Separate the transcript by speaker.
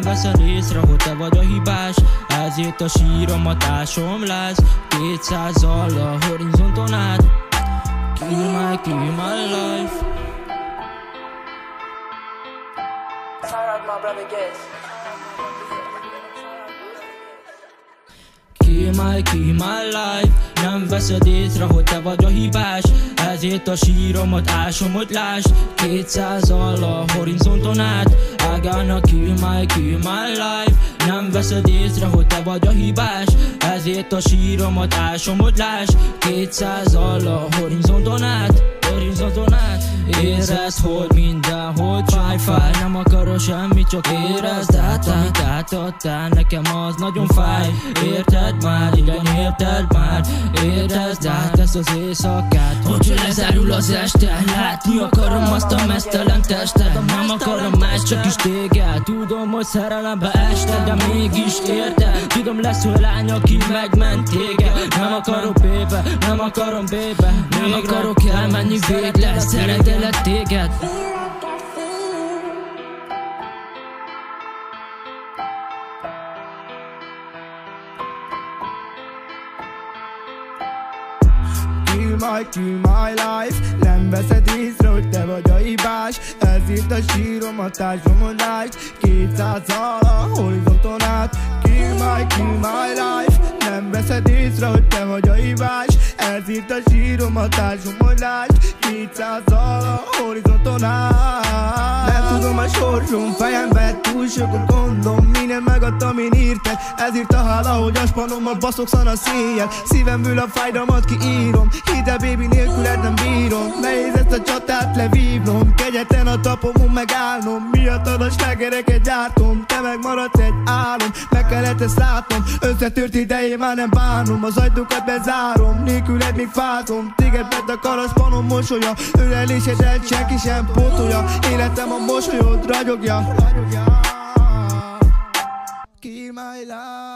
Speaker 1: veszed észre, hogy te vagy a hibás. Ezért a sírom a társomlás 200-al a horizonton át. Kill my life. Kill my life. Nem veszed észre, hogy te vagy a hibás. Ezért a síromat ásom, hogy lásd 200-al a horizonton át. I gonna kill my life. Nem veszed észre, hogy te vagy a hibás. Ezért a síromat ásom, hogy lásd 200-al a horizonton át. Érezd, hogy mindenhol fáj. Nem akarod semmit, csak érezd át. Amit átadtál, nekem az nagyon fáj. Érted már, igen, érted már. Érezd át ezt az éjszakát. Hogyha lezárul az este, látni akarom azt a meztelen tested. Nem akarom más, csak is téged. Tudom, hogy szerelembe ested, de mégis érted. Tudom, lesz olyan lány, aki megment téged. Nem akarok bébe, nem akarom bébe. Nem akarok elmenni végleg, szeretelek téged.
Speaker 2: Kill my life. Nem veszed észre, hogy te vagy a hibás. Ezért a sírom a társomodás 200-al a horizonton át. Kill my life. Nem veszed észre, hogy te vagy a hibás. Ezért a sírom a társomodás 200-al a horizonton át. Nem tudom a sorsom fejembe, túl sokat gondom. Minden megadtam, én írtek. Ezért a hála, hogy a spanommal baszok szana széjjel. Szívemből a fájdalmat kiírom. Hidd el, baby, nélküled nem bírom. Nehéz ezt a csatát levívnom. Kegyetlen a tapomon megállnom. Miattad a slágereket gyártom. Te megmaradsz egy álom. Meg kellett ezt látnom. Összetört idején már nem bánom. Az ajtókat bezárom. Nélküled még fázom. Téged betakar a spanom mosolya. Ölelésedet senki sem pótolja. Életem a mosolyod ragyogja. Kill my life.